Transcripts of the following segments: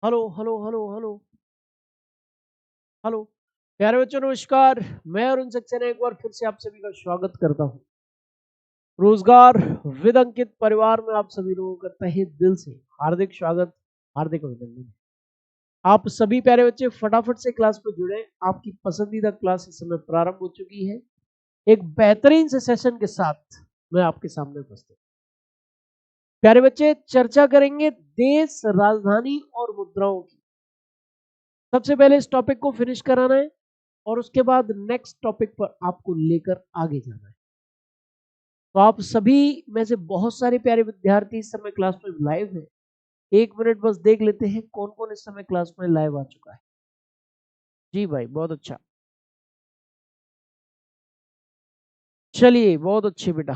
Hello hello hello hello hello. प्यारे बच्चों नमस्कार। मैं अरुण सक्सेना एक बार फिर से आप सभी का स्वागत करता हूं रोजगार विद अंकित परिवार में। आप सभी लोगों का तहे दिल से हार्दिक स्वागत, हार्दिक अभिनंदन। आप सभी प्यारे बच्चे फटाफट से क्लास में जुड़े। आपकी पसंदीदा क्लास इस समय प्रारंभ हो चुकी है। एक बेहतरीन से सेशन के साथ मैं आपके सामने उपस्थित। प्यारे बच्चे चर्चा करेंगे देश, राजधानी और मुद्राओं की। सबसे पहले इस टॉपिक को फिनिश कराना है और उसके बाद नेक्स्ट टॉपिक पर आपको लेकर आगे जाना है। तो आप सभी में से बहुत सारे प्यारे विद्यार्थी इस समय क्लास में लाइव हैं। एक मिनट बस देख लेते हैं कौन कौन इस समय क्लास में लाइव आ चुका है। जी भाई, बहुत अच्छा। चलिए, बहुत अच्छे बेटा।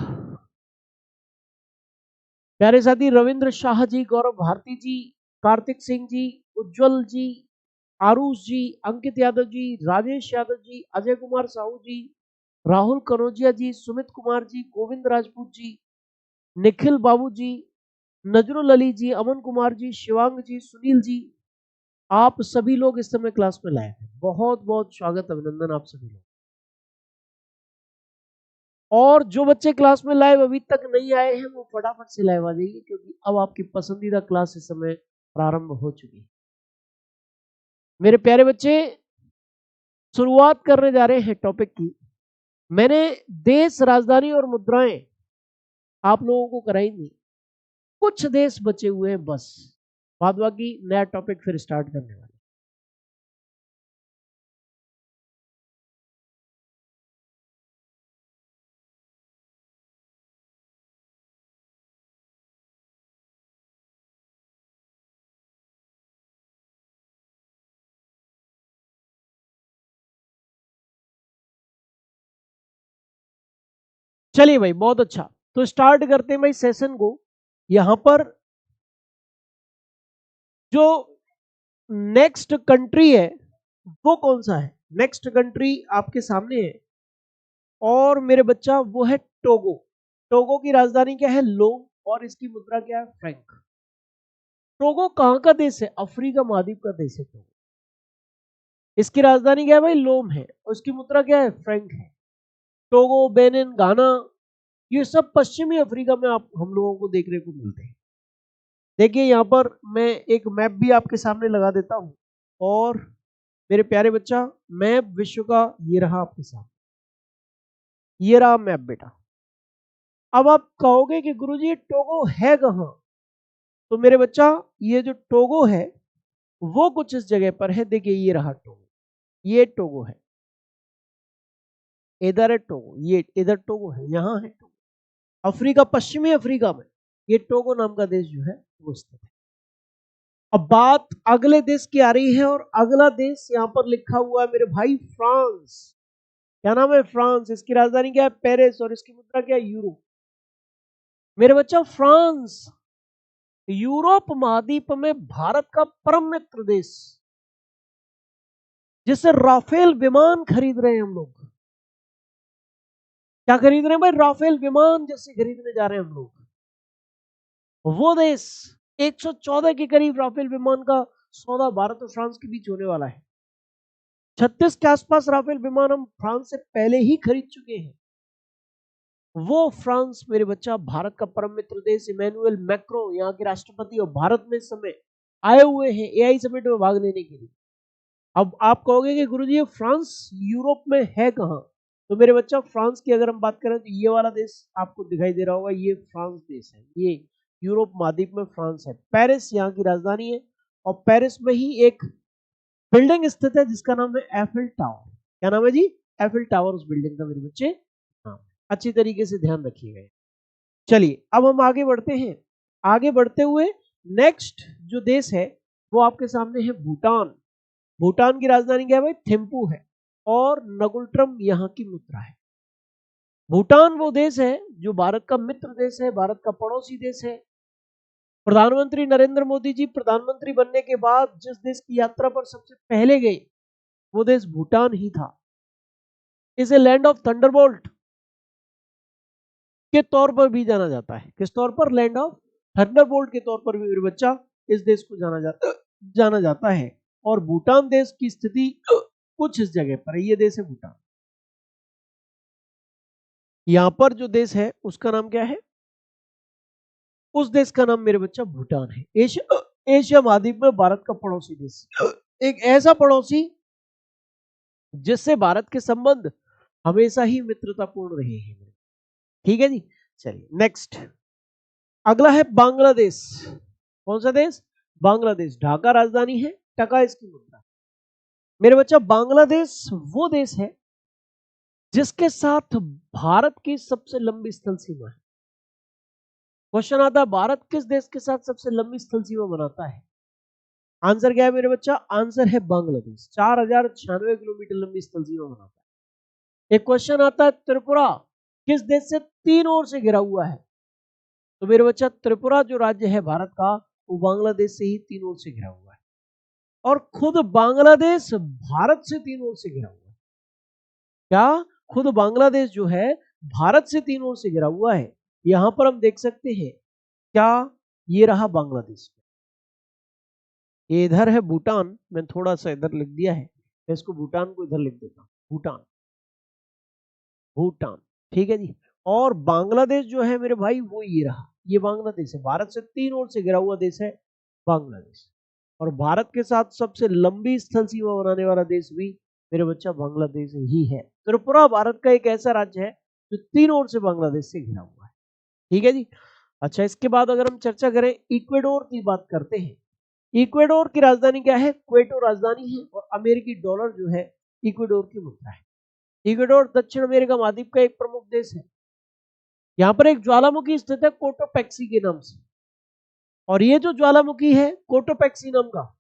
प्यारे साथी रविंद्र शाह जी, गौरव भारती जी, कार्तिक सिंह जी, उज्जवल जी, आरुष जी, अंकित यादव जी, राजेश यादव जी, अजय कुमार साहू जी, राहुल कनौजिया जी, सुमित कुमार जी, गोविंद राजपूत जी, निखिल बाबू जी, नजरुल अली जी, अमन कुमार जी, शिवांग जी, सुनील जी, आप सभी लोग इस समय क्लास में लाए हैं। बहुत बहुत स्वागत, अभिनंदन आप सभी लोग। और जो बच्चे क्लास में लाइव अभी तक नहीं आए हैं वो फटाफट से लाइव आ जाइए, क्योंकि अब आपकी पसंदीदा क्लास इस समय प्रारंभ हो चुकी है। मेरे प्यारे बच्चे, शुरुआत करने जा रहे हैं टॉपिक की। मैंने देश, राजधानी और मुद्राएं आप लोगों को कराई थी। कुछ देश बचे हुए हैं बस, बाद बाकी नया टॉपिक फिर स्टार्ट करने वाले। चलिए भाई, बहुत अच्छा। तो स्टार्ट करते हैं भाई सेशन को। यहां पर जो नेक्स्ट कंट्री है वो कौन सा है? नेक्स्ट कंट्री आपके सामने है और मेरे बच्चा वो है टोगो। टोगो की राजधानी क्या है? लोम। और इसकी मुद्रा क्या है? फ्रैंक। टोगो कहां का देश है? अफ्रीका महाद्वीप का देश है टोगो। इसकी राजधानी क्या है भाई? लोम है। और इसकी मुद्रा क्या है? फ्रैंक है। टोगो, बेनिन, घाना, ये सब पश्चिमी अफ्रीका में आप हम लोगों को देखने को मिलते हैं। देखिए यहाँ पर मैं एक मैप भी आपके सामने लगा देता हूं। और मेरे प्यारे बच्चा, मैप विश्व का ये रहा आपके सामने। ये रहा मैप बेटा। अब आप कहोगे कि गुरुजी ये टोगो है कहाँ? तो मेरे बच्चा, ये जो टोगो है वो कुछ इस जगह पर है। देखिए ये रहा टोगो, ये टोगो है। इधर है टोगो, ये इधर टोगो है, यहाँ है टोगो। अफ्रीका, पश्चिमी अफ्रीका में ये टोगो नाम का देश जो है वो स्थित है। अब बात अगले देश की आ रही है और अगला देश यहाँ पर लिखा हुआ है मेरे भाई, फ्रांस। क्या नाम है? फ्रांस। इसकी राजधानी क्या है? पेरिस। और इसकी मुद्रा क्या है? यूरो। मेरे बच्चा, फ्रांस यूरोप महाद्वीप में भारत का परम मित्र देश, जिससे राफेल विमान खरीद रहे हैं हम लोग। क्या खरीद रहे हैं भाई? राफेल विमान जैसे खरीदने जा रहे हैं हम लोग। वो देश 114 के करीब राफेल विमान का सौदा भारत और फ्रांस के बीच होने वाला है। 36 के आसपास राफेल विमान हम फ्रांस से पहले ही खरीद चुके हैं। वो फ्रांस मेरे बच्चा भारत का परम मित्र देश, इमैनुअल मैक्रो यहाँ के राष्ट्रपति और भारत में इस समय आए हुए हैं एआई समिट में भाग लेने के लिए। अब आप कहोगे कि गुरुजी ये फ्रांस यूरोप में है कहाँ? तो मेरे बच्चा, फ्रांस की अगर हम बात करें तो ये वाला देश आपको दिखाई दे रहा होगा, ये फ्रांस देश है। ये यूरोप महाद्वीप में फ्रांस है। पेरिस यहाँ की राजधानी है और पेरिस में ही एक बिल्डिंग स्थित है जिसका नाम है एफिल टावर। क्या नाम है जी? एफिल टावर उस बिल्डिंग का मेरे बच्चे नाम। अच्छी तरीके से ध्यान रखिएगा। चलिए अब हम आगे बढ़ते हैं। आगे बढ़ते हुए नेक्स्ट जो देश है वो आपके सामने है भूटान। भूटान की राजधानी क्या है भाई? थिम्पू है। और नगुल्ट्रम यहाँ की मुद्रा है। भूटान वो देश है जो भारत का मित्र देश है, भारत का पड़ोसी देश है। प्रधानमंत्री नरेंद्र मोदी जी प्रधानमंत्री बनने के बाद जिस देश की यात्रा पर सबसे पहले गए वो देश भूटान ही था। इसे लैंड ऑफ थंडरबोल्ट के तौर पर भी जाना जाता है। किस तौर पर? लैंड ऑफ थंडरबोल्ट के तौर पर भी मेरे बच्चा इस देश को जाना जाता है। जाना जाता है। और भूटान देश की स्थिति कुछ इस जगह पर है। ये देश है भूटान। यहां पर जो देश है उसका नाम क्या है? उस देश का नाम मेरे बच्चा भूटान है। एशिया महाद्वीप में भारत का पड़ोसी देश, एक ऐसा पड़ोसी जिससे भारत के संबंध हमेशा ही मित्रतापूर्ण रहे हैं। ठीक है जी, चलिए नेक्स्ट। अगला है बांग्लादेश। कौन सा देश? बांग्लादेश। ढाका राजधानी है, टका इसकी मुद्रा। मेरे बच्चा बांग्लादेश वो देश है जिसके साथ भारत की सबसे लंबी स्थल सीमा है। क्वेश्चन आता है भारत किस देश के साथ सबसे लंबी स्थल सीमा बनाता है? आंसर क्या है मेरे बच्चा? आंसर है बांग्लादेश। 4096 किलोमीटर लंबी स्थल सीमा बनाता है। एक क्वेश्चन आता है त्रिपुरा किस देश से 3 ओर से घिरा हुआ है? तो मेरे बच्चा त्रिपुरा जो राज्य है भारत का, वो बांग्लादेश से ही 3 ओर से घिरा हुआ है। और खुद बांग्लादेश भारत से 3 ओर से घिरा हुआ है। क्या? खुद बांग्लादेश जो है भारत से 3 ओर से घिरा हुआ है। यहां पर हम देख सकते हैं, क्या ये रहा बांग्लादेश। ये इधर है भूटान, मैं थोड़ा सा इधर लिख दिया है, मैं इसको भूटान को इधर लिख देता हूं, भूटान, भूटान। ठीक है जी। और बांग्लादेश जो है मेरे भाई वो ये रहा, ये बांग्लादेश है। भारत से 3 ओर से घिरा हुआ देश है बांग्लादेश। और भारत के साथ सबसे लंबी स्थल सीमा बनाने वाला देश भी मेरे बच्चा बांग्लादेश ही है। त्रिपुरा भारत का एक ऐसा राज्य है जो 3 ओर से बांग्लादेश से घिरा हुआ है। ठीक है जी। अच्छा, इसके बाद अगर हम चर्चा करें इक्वेडोर की बात करते हैं। इक्वेडोर की राजधानी क्या है? क्वेटो राजधानी है। और अमेरिकी डॉलर जो है इक्वेडोर की मुद्रा है। इक्वेडोर दक्षिण अमेरिका महाद्वीप का एक प्रमुख देश है। यहाँ पर एक ज्वालामुखी स्थित है कोटोपैक्सी के नाम से। और ये जो ज्वालामुखी है कोटोपैक्सी नाम का,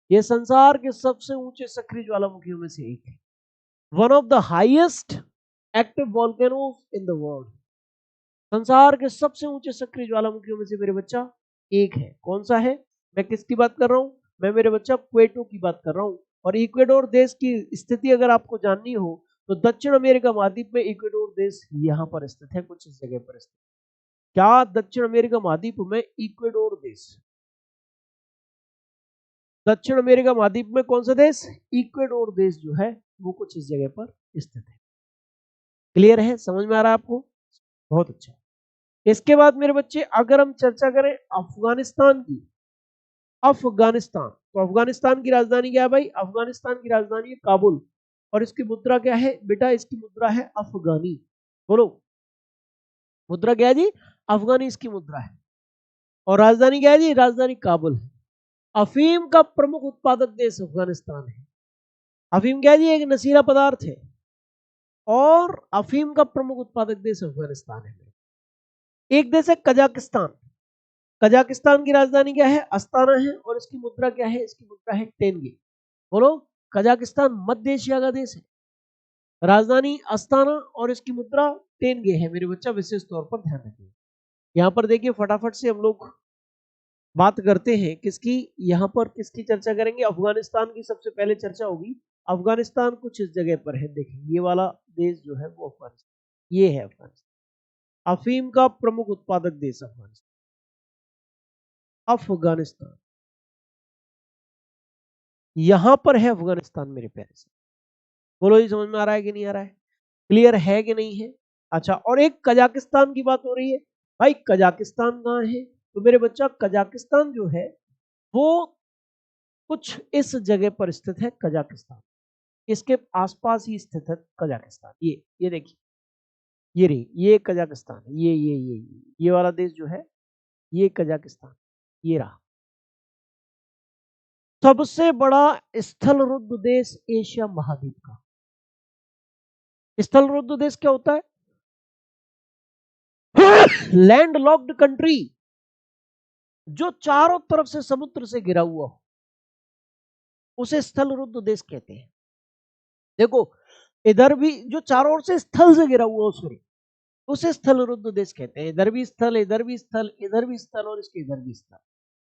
ये संसार के सबसे ऊंचे सक्रिय ज्वालामुखियों में से एक है। One of the highest active volcanoes in the world. संसार के सबसे ऊंचे सक्रिय ज्वालामुखियों में से मेरे बच्चा एक है। कौन सा है? मैं किसकी बात कर रहा हूं? मैं मेरे बच्चा क्वेटो की बात कर रहा हूं। और इक्वेडोर देश की स्थिति अगर आपको जाननी हो तो दक्षिण अमेरिका महाद्वीप में इक्वेडोर देश यहां पर स्थित है, कुछ इस जगह पर स्थित। क्या? दक्षिण अमेरिका महाद्वीप में इक्वेडोर देश। दक्षिण अमेरिका महाद्वीप में कौन सा देश? इक्वेडोर देश जो है वो कुछ इस जगह पर स्थित है। क्लियर है? समझ में आ रहा है आपको? बहुत अच्छा। इसके बाद मेरे बच्चे अगर हम चर्चा करें अफगानिस्तान की, अफगानिस्तान, तो अफगानिस्तान की राजधानी क्या है भाई? अफगानिस्तान की राजधानी है काबुल। और इसकी मुद्रा क्या है बेटा? इसकी मुद्रा है अफगानी। बोलो, मुद्रा क्या है जी? अफगानी इसकी मुद्रा है। और राजधानी क्या है जी? राजधानी काबुल है। अफीम का प्रमुख उत्पादक देश अफगानिस्तान है। अफीम क्या है जी? एक नशीला पदार्थ है। और अफीम का प्रमुख उत्पादक देश अफगानिस्तान है। एक देश है कजाकिस्तान। कजाकिस्तान की राजधानी क्या है? अस्ताना है। और इसकी मुद्रा क्या है? इसकी मुद्रा है टेंगे। बोलो, कजाकिस्तान मध्य एशिया का देश है। राजधानी अस्ताना और इसकी मुद्रा टेंगे है। मेरे बच्चा विशेष तौर पर ध्यान रखिए। यहाँ पर देखिए फटाफट से हम लोग बात करते हैं किसकी, यहाँ पर किसकी चर्चा करेंगे? अफगानिस्तान की सबसे पहले चर्चा होगी। अफगानिस्तान कुछ इस जगह पर है, देखिए ये वाला देश जो है वो अफगानिस्तान, ये है अफगानिस्तान। अफीम का प्रमुख उत्पादक देश अफगानिस्तान। अफगानिस्तान यहां पर है, अफगानिस्तान मेरे प्यारे से। बोलो ये समझ में आ रहा है कि नहीं आ रहा है? क्लियर है कि नहीं है? अच्छा, और एक कजाकिस्तान की बात हो रही है। भाई कजाकिस्तान कहाँ है? तो मेरे बच्चा कजाकिस्तान जो है वो कुछ इस जगह पर स्थित है। कजाकिस्तान इसके आसपास ही स्थित है कजाकिस्तान। ये देखिए, ये रही, ये कजाकिस्तान, ये वाला देश जो है ये कजाकिस्तान, ये रहा। सबसे बड़ा स्थल रुद्ध देश एशिया महाद्वीप का। स्थल रुद्ध देश क्या होता है? लैंड लॉक्ड कंट्री, जो चारों तरफ से समुद्र से घिरा हुआ हो, उसे स्थल रुद्ध देश कहते हैं। देखो इधर भी जो चारों ओर से स्थल से घिरा हुआ उसमें, उसे स्थल रुद्ध देश कहते हैं। इधर भी स्थल, इधर भी स्थल, इधर भी स्थल और इसके इधर भी स्थल।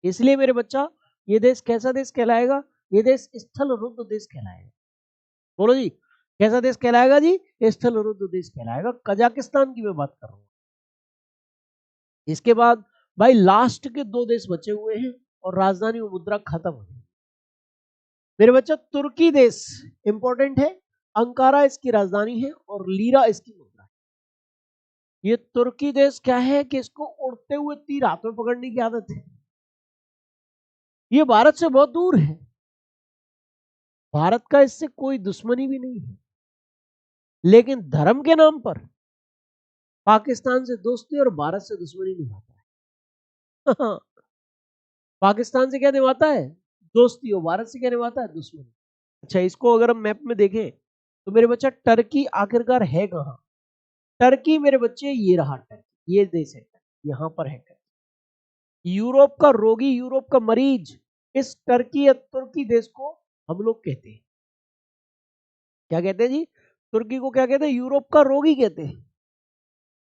इसलिए मेरे बच्चा ये देश कैसा देश कहलाएगा? ये देश स्थल रुद्ध देश कहलाएगा। बोलो जी, कैसा देश कहलाएगा जी? स्थल रुद्ध देश कहलाएगा। कजाकिस्तान की मैं बात कर रहा हूं। इसके बाद भाई लास्ट के 2 देश बचे हुए हैं, और राजधानी और मुद्रा खत्म हो गई। मेरे बच्चा तुर्की देश इंपॉर्टेंट है, अंकारा इसकी राजधानी है और लीरा इसकी मुद्रा है। ये तुर्की देश क्या है कि इसको उड़ते हुए तीर हाथ में पकड़ने की आदत है। ये भारत से बहुत दूर है, भारत का इससे कोई दुश्मनी भी नहीं है, लेकिन धर्म के नाम पर पाकिस्तान से दोस्ती और भारत से दुश्मनी निभाता है। पाकिस्तान से क्या निभाता है? दोस्ती, और भारत से क्या निभाता है? दुश्मनी। अच्छा, इसको अगर हम मैप में देखें तो मेरे बच्चा टर्की आखिरकार है कहां? टर्की मेरे बच्चे ये रहा, टर्की ये देश है, यहां पर है टर्की। यूरोप का रोगी, यूरोप का मरीज, इस टर्की या तुर्की देश को हम लोग कहते हैं, क्या कहते हैं जी? तुर्की को क्या कहते हैं? यूरोप का रोगी कहते हैं,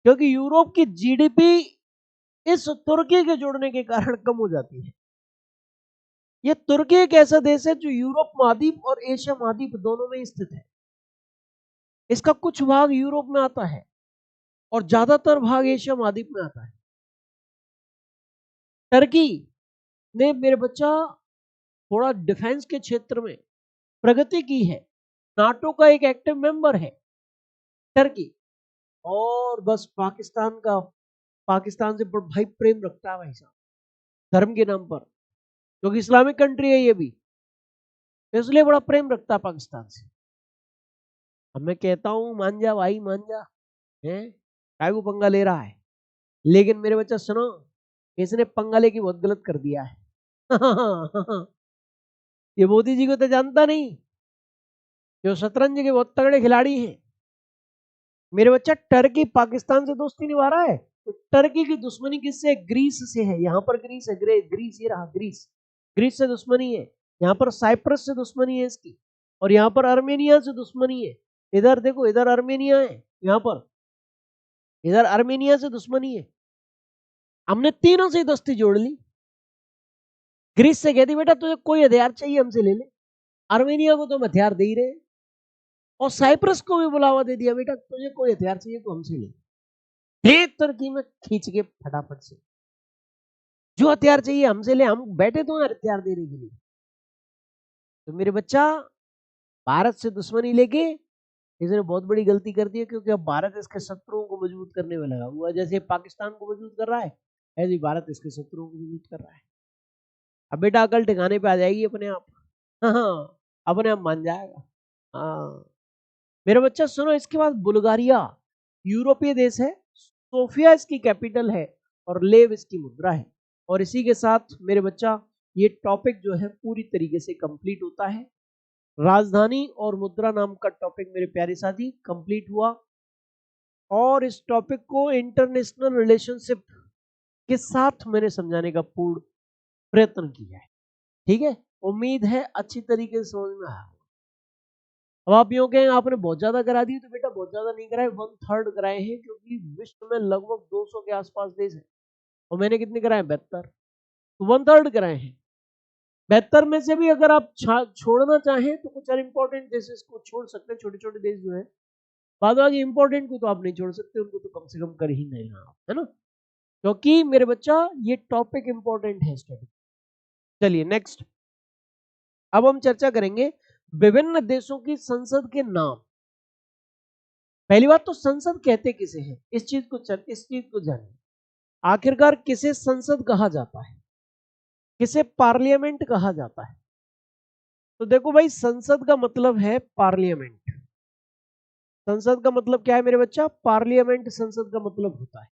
क्योंकि यूरोप की जीडीपी इस तुर्की के जुड़ने के कारण कम हो जाती है। ये तुर्की एक ऐसा देश है जो यूरोप महाद्वीप और एशिया महाद्वीप दोनों में स्थित है। इसका कुछ भाग यूरोप में आता है और ज्यादातर भाग एशिया महाद्वीप में आता है। टर्की ने मेरे बच्चा थोड़ा डिफेंस के क्षेत्र में प्रगति की है, नाटो का एक एक्टिव मेंबर है टर्की, और बस पाकिस्तान से भाई प्रेम रखता है भाई साहब, धर्म के नाम पर, क्योंकि इस्लामिक कंट्री है ये भी, इसलिए बड़ा प्रेम रखता है पाकिस्तान से। अब मैं कहता हूं मान जा भाई, मान जा, है काय को पंगा ले रहा है, लेकिन मेरे बच्चा सुनो, इसने पंगा लेके बहुत गलत कर दिया है। ये मोदी जी को तो जानता नहीं, जो शतरंज के बहुत तगड़े खिलाड़ी हैं। मेरे बच्चा टर्की पाकिस्तान से दोस्ती निभा रहा है, तो टर्की की दुश्मनी किससे? ग्रीस से है। यहाँ पर ग्रीस है, ग्रीस ये रहा, ग्रीस, ग्रीस से दुश्मनी है। यहाँ पर साइप्रस से दुश्मनी है इसकी, और यहाँ पर आर्मेनिया से दुश्मनी है। इधर देखो, इधर आर्मेनिया है, यहाँ पर इधर आर्मेनिया से दुश्मनी है। हमने तीनों से दोस्ती जोड़ ली। ग्रीस से कहती बेटा तुझे कोई हथियार चाहिए हमसे ले ले, आर्मेनिया को तो हम हथियार दे ही रहे, और साइप्रस को भी बुलावा दे दिया, बेटा तुझे कोई हथियार चाहिए तो हमसे ले तुर्की में खींच के फटाफट से, जो हथियार चाहिए हमसे ले, हम बैठे तो हैं हथियार देने के लिए। तो मेरे बच्चा भारत से दुश्मनी लेके इसने बहुत बड़ी गलती कर दी है, क्योंकि अब भारत इसके शत्रुओं को मजबूत करने में लगा हुआ है। जैसे पाकिस्तान को मजबूत कर रहा है, ऐसे ही भारत इसके शत्रुओं को मजबूत कर रहा है। अब बेटा अकल ठिकाने पे आ जाएगी अपने आप, हाँ अपने आप मान जाएगा। हाँ मेरा बच्चा सुनो, इसके बाद बुल्गारिया यूरोपीय देश है, सोफिया इसकी कैपिटल है और लेव इसकी मुद्रा है। और इसी के साथ मेरे बच्चा ये टॉपिक जो है पूरी तरीके से कंप्लीट होता है। राजधानी और मुद्रा नाम का टॉपिक मेरे प्यारे साथी कंप्लीट हुआ, और इस टॉपिक को इंटरनेशनल रिलेशनशिप के साथ मैंने समझाने का पूर्ण प्रयत्न किया है। ठीक है, उम्मीद है अच्छी तरीके से समझ में आया। अब आप यूं कहें आपने बहुत ज्यादा करा दी, तो बेटा बहुत ज्यादा नहीं कराए, 1/3 कराए हैं, क्योंकि विश्व में लगभग 200 के आसपास देश है और मैंने कितने कराए? 72, तो 1/3 कराए हैं। 72 में से भी अगर आप छोड़ना चाहें तो कुछ इंपॉर्टेंट देशेस को छोड़ सकते हैं, छोटे छोटे देश जो है, बाद बाकी इंपॉर्टेंट को तो आप नहीं छोड़ सकते, उनको तो कम से कम कर ही नहीं आप, है ना, क्योंकि मेरे बच्चा ये टॉपिक इंपॉर्टेंट है स्टडी। चलिए नेक्स्ट, अब हम चर्चा करेंगे विभिन्न देशों की संसद के नाम। पहली बात तो संसद कहते किसे हैं, इस चीज को जानिए। आखिरकार किसे संसद कहा जाता है, किसे पार्लियामेंट कहा जाता है? तो देखो भाई, संसद का मतलब है पार्लियामेंट। संसद का मतलब क्या है मेरे बच्चा? पार्लियामेंट संसद का मतलब होता है।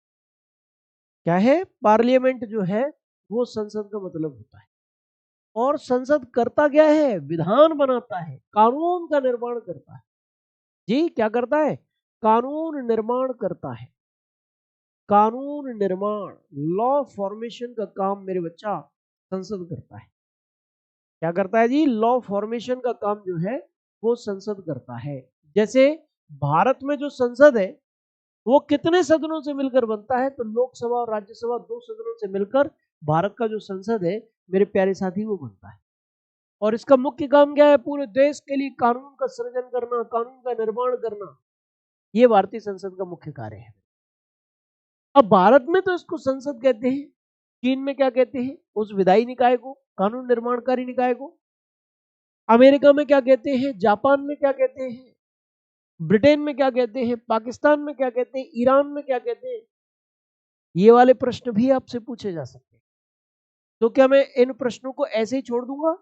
क्या है? पार्लियामेंट जो है वो संसद का मतलब होता है। और संसद करता क्या है? विधान बनाता है, कानून का निर्माण करता है। जी क्या करता है? कानून निर्माण करता है। कानून निर्माण, लॉ फॉर्मेशन का काम मेरे बच्चा संसद करता है। क्या करता है जी? लॉ फॉर्मेशन का काम जो है वो संसद करता है। जैसे भारत में जो संसद है वो कितने सदनों से मिलकर बनता है? तो लोकसभा और राज्यसभा 2 सदनों से मिलकर भारत का जो संसद है मेरे प्यारे साथी वो बनता है। और इसका मुख्य काम क्या है? पूरे देश के लिए कानून का सृजन करना, कानून का निर्माण करना, ये भारतीय संसद का मुख्य कार्य है। अब भारत में तो इसको संसद कहते हैं, चीन में क्या कहते हैं उस विधायी निकाय को, कानून निर्माणकारी निकाय को? अमेरिका में क्या कहते हैं, जापान में क्या कहते हैं, ब्रिटेन में क्या कहते हैं, पाकिस्तान में क्या कहते हैं, ईरान में क्या कहते हैं? ये वाले प्रश्न भी आपसे पूछे जा सकते हैं। तो क्या मैं इन प्रश्नों को ऐसे ही छोड़ दूंगा?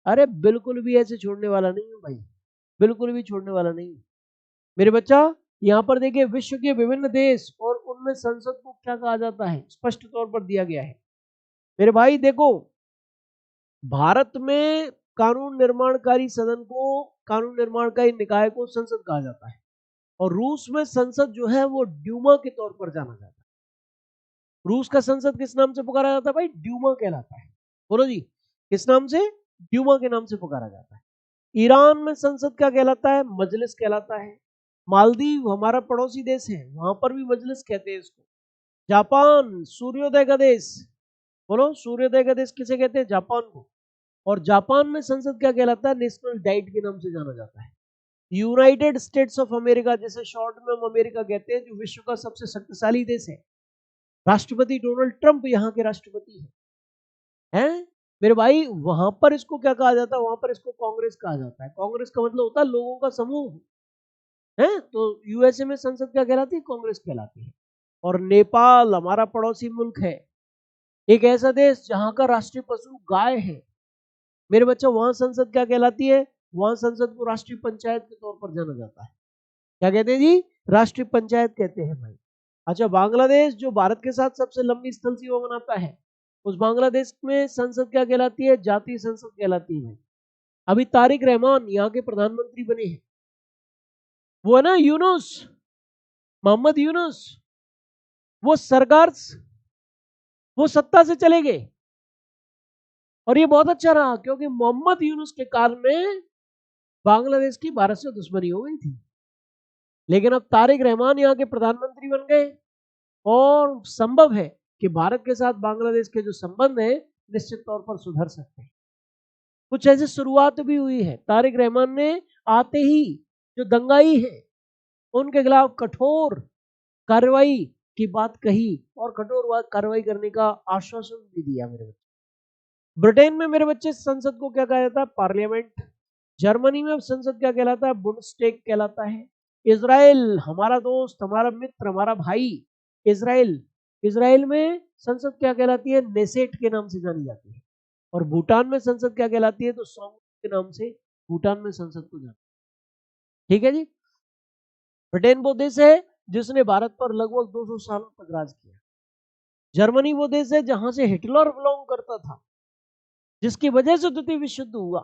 अरे बिल्कुल भी ऐसे छोड़ने वाला नहीं हूं भाई, बिल्कुल भी छोड़ने वाला नहीं हूं। मेरे बच्चा यहाँ पर देखिए, विश्व के विभिन्न देश और उनमें संसद को क्या कहा जाता है, स्पष्ट तौर पर दिया गया है। मेरे भाई देखो, भारत में कानून निर्माणकारी सदन को, कानून निर्माणकारी निकाय को संसद कहा जाता है, और रूस में संसद जो है वो ड्यूमा के तौर पर जाना जाता है। रूस का संसद किस नाम से पुकारा जाता है भाई? ड्यूमा कहलाता है। बोलो जी, किस नाम से? ड्यूमा के नाम से पुकारा जाता है। ईरान में संसद क्या कहलाता है? मजलिस कहलाता है। मालदीव हमारा पड़ोसी देश है, वहां पर भी मजलिस कहते हैं इसको। जापान सूर्योदय का देश, बोलो सूर्योदय का देश किसे कहते हैं? जापान को। और जापान में संसद क्या कहलाता है? नेशनल डाइट के नाम से जाना जाता है। यूनाइटेड स्टेट्स ऑफ अमेरिका, जिसे शॉर्ट में हम अमेरिका कहते हैं, जो विश्व का सबसे शक्तिशाली देश है, राष्ट्रपति डोनाल्ड ट्रंप यहाँ के राष्ट्रपति हैं। मेरे भाई वहां पर इसको क्या कहा जाता है? वहां पर इसको कांग्रेस कहा जाता है। कांग्रेस का मतलब होता है लोगों का समूह है। तो यूएसए में संसद क्या कहलाती है? कांग्रेस कहलाती है। और नेपाल हमारा पड़ोसी मुल्क है, एक ऐसा देश जहां का राष्ट्रीय पशु गाय है। मेरे बच्चों वहां संसद क्या कहलाती है? वहां संसद को राष्ट्रीय पंचायत के तौर पर जाना जाता है। क्या कहते हैं जी? राष्ट्रीय पंचायत कहते हैं भाई। अच्छा, बांग्लादेश जो भारत के साथ सबसे लंबी स्थल सीमा बनाता है, उस बांग्लादेश में संसद क्या कहलाती है? जातीय संसद कहलाती है भाई। अभी तारिक रहमान यहाँ के प्रधानमंत्री बने हैं, वो है ना यूनुस, मोहम्मद यूनुस, वो सरकार, वो सत्ता से चले गए। और ये बहुत अच्छा रहा, क्योंकि मोहम्मद यूनुस के काल में बांग्लादेश की भारत से दुश्मनी हो गई थी। लेकिन अब तारिक रहमान यहाँ के प्रधानमंत्री बन गए, और संभव है कि भारत के साथ बांग्लादेश के जो संबंध है निश्चित तौर पर सुधर सकते हैं। कुछ ऐसी शुरुआत भी हुई है। तारिक रहमान ने आते ही जो दंगाई है उनके खिलाफ कठोर कार्रवाई की बात कही, और कठोर कार्रवाई करने का आश्वासन भी दिया। मेरे बच्चे, ब्रिटेन में मेरे बच्चे संसद को क्या कहा जाता है? पार्लियामेंट। जर्मनी में संसद क्या कहलाता है? बुंडस्टैग कहलाता है। इजराइल हमारा दोस्त, हमारा मित्र, हमारा भाई इजराइल, इजराइल में संसद क्या कहलाती है? नेसेट के नाम से जानी जाती है। और भूटान में संसद क्या कहलाती है? तो सोंग के नाम से भूटान में संसद को जाना। ठीक है जी। ब्रिटेन वो देश है जिसने भारत पर लगभग 200 सालों तक राज किया। जर्मनी वो देश है जहां से हिटलर बिलोंग करता था, जिसकी वजह से द्वितीय विश्व युद्ध हुआ,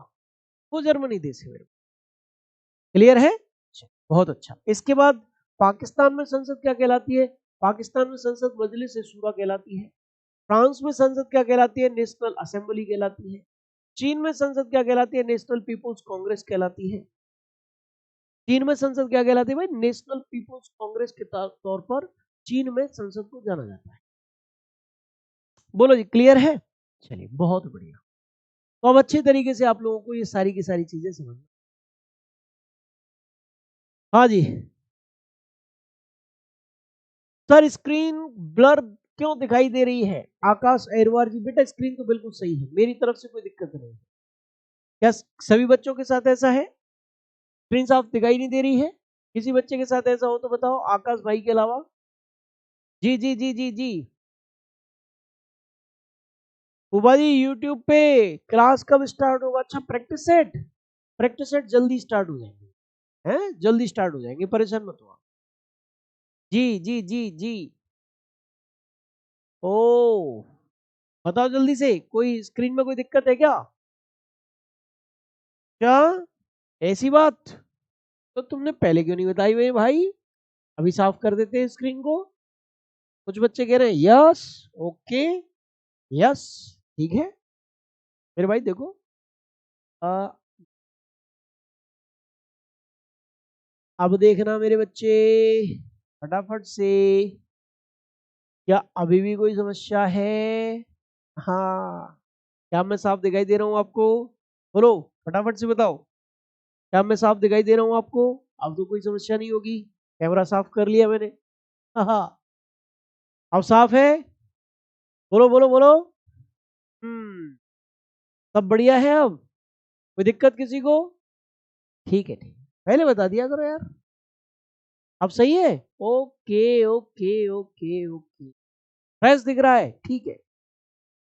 वो जर्मनी देश है। मेरे क्लियर है? बहुत अच्छा। इसके बाद पाकिस्तान में संसद क्या कहलाती है? पाकिस्तान में संसद मजलिस शूरा कहलाती है। फ्रांस में संसद क्या कहलाती है? नेशनल असेंबली कहलाती है। चीन में संसद क्या कहलाती है? नेशनल पीपुल्स कांग्रेस कहलाती है। चीन में संसद क्या कहलाती है भाई? नेशनल पीपुल्स कांग्रेस के तौर पर चीन में संसद को जाना जाता है। बोलो जी, क्लियर है? चलिए बहुत बढ़िया। तो अब अच्छे तरीके से आप लोगों को ये सारी की सारी चीजें समझ। हाँ जी सर, स्क्रीन ब्लर क्यों दिखाई दे रही है? आकाश अहिरवार जी, बेटा स्क्रीन तो बिल्कुल सही है, मेरी तरफ से कोई दिक्कत नहीं है। क्या सभी बच्चों के साथ ऐसा है? स्क्रीन साफ दिखाई नहीं दे रही है? किसी बच्चे के साथ ऐसा हो तो बताओ, आकाश भाई के अलावा। जी जी जी जी जी। उबा जी यूट्यूब पे क्लास कब स्टार्ट होगा? अच्छा, प्रैक्टिस सेट जल्दी स्टार्ट हो जाएंगे, हैं जल्दी स्टार्ट हो जाएंगे, परेशान मत हो आप। जी जी जी जी। ओ, बताओ जल्दी से, कोई स्क्रीन में कोई दिक्कत है क्या? क्या ऐसी बात? तो तुमने पहले क्यों नहीं बताई हुई भाई? अभी साफ कर देते हैं स्क्रीन को। कुछ बच्चे कह रहे हैं यस, ओके, यस, ठीक है। मेरे भाई देखो, आ, अब देखना मेरे बच्चे फटाफट से, क्या अभी भी कोई समस्या है? हाँ, क्या मैं साफ दिखाई दे रहा हूँ आपको? बोलो फटाफट से बताओ, क्या मैं साफ दिखाई दे रहा हूँ आपको? अब तो कोई समस्या नहीं होगी, कैमरा साफ कर लिया मैंने। हाँ, अब साफ है। बोलो बोलो बोलो। सब बढ़िया है। अब कोई दिक्कत किसी को? ठीक है, ठीक, पहले बता दिया करो यार। अब सही है? Okay okay okay okay, fresh दिख रहा है, ठीक है।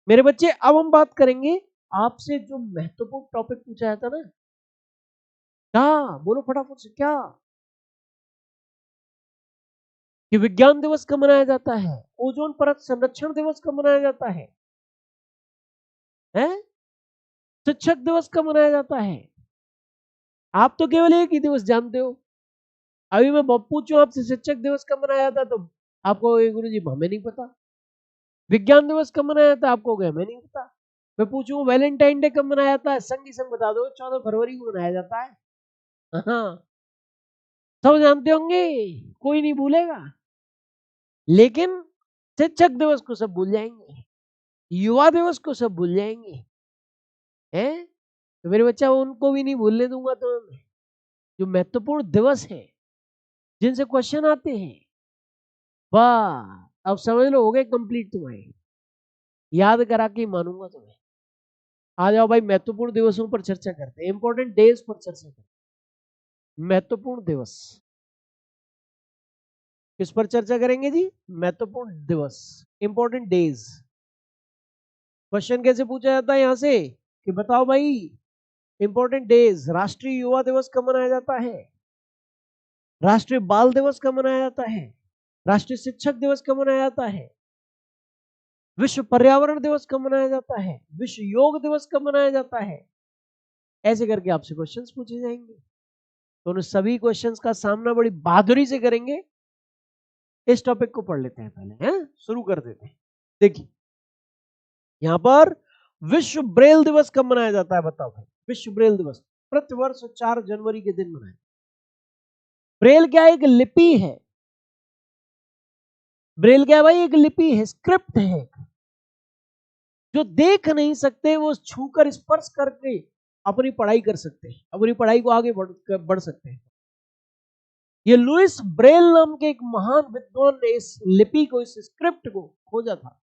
मेरे बच्चे, अब हम बात करेंगे आपसे जो महत्वपूर्ण टॉपिक पूछा जाता ना। क्या? बोलो फटाफट से, क्या? कि विज्ञान दिवस कब मनाया जाता है? ओजोन परत संरक्षण दिवस कब मनाया जाता है? हैं? शिक्षक दिवस कब मनाया जाता है? आप तो केवल एक ही दिवस जानते हो। अभी मैं पूछूं आपसे शिक्षक दिवस कब मनाया जाता, तो आपको गुरु जी हमें नहीं पता। विज्ञान दिवस कब मनाया जाता है, आपको हमें नहीं पता। मैं पूछूं वैलेंटाइन डे कब मनाया जाता है, संग ही संग बता दो, 14 फरवरी को मनाया जाता है। हाँ, सब जानते होंगे, कोई नहीं भूलेगा। लेकिन शिक्षक दिवस को सब भूल जाएंगे, युवा दिवस को सब भूल जाएंगे, हैं? तो मेरे बच्चा उनको भी नहीं भूलने दूंगा। तो जो महत्वपूर्ण दिवस है, जिनसे क्वेश्चन आते हैं, वाह, अब समझ लो, हो गए कंप्लीट तुम्हारे। याद करा के मानूंगा तुम्हें। आ जाओ भाई, महत्वपूर्ण दिवसों पर चर्चा करते हैं, इंपॉर्टेंट डेज पर चर्चा करते हैं। महत्वपूर्ण दिवस किस पर चर्चा करेंगे जी? महत्वपूर्ण दिवस, इंपॉर्टेंट डेज। क्वेश्चन कैसे पूछा जाता है यहां से कि बताओ भाई, इंपॉर्टेंट डेज। राष्ट्रीय युवा दिवस कब मनाया जाता है? राष्ट्रीय बाल दिवस कब मनाया जाता है? राष्ट्रीय शिक्षक दिवस कब मनाया जाता है? विश्व पर्यावरण दिवस कब मनाया जाता है? विश्व योग दिवस कब मनाया जाता है? ऐसे करके आपसे क्वेश्चंस पूछे जाएंगे। तो उन सभी क्वेश्चंस का सामना बड़ी बहादुरी से करेंगे। इस टॉपिक को पढ़ लेते हैं पहले, हैं? शुरू कर देते हैं। देखिए यहां पर विश्व ब्रेल दिवस कब मनाया जाता है, बताओ भाई। विश्व ब्रेल दिवस प्रतिवर्ष 4 जनवरी के दिन मनाया। ब्रेल क्या है? एक लिपि है। ब्रेल क्या है भाई? एक लिपि है, स्क्रिप्ट है, जो देख नहीं सकते वो छूकर स्पर्श करके अपनी पढ़ाई कर सकते हैं, अपनी पढ़ाई को आगे बढ़ सकते हैं। ये लुइस ब्रेल नाम के एक महान विद्वान ने इस लिपि को, इस स्क्रिप्ट को खोजा था।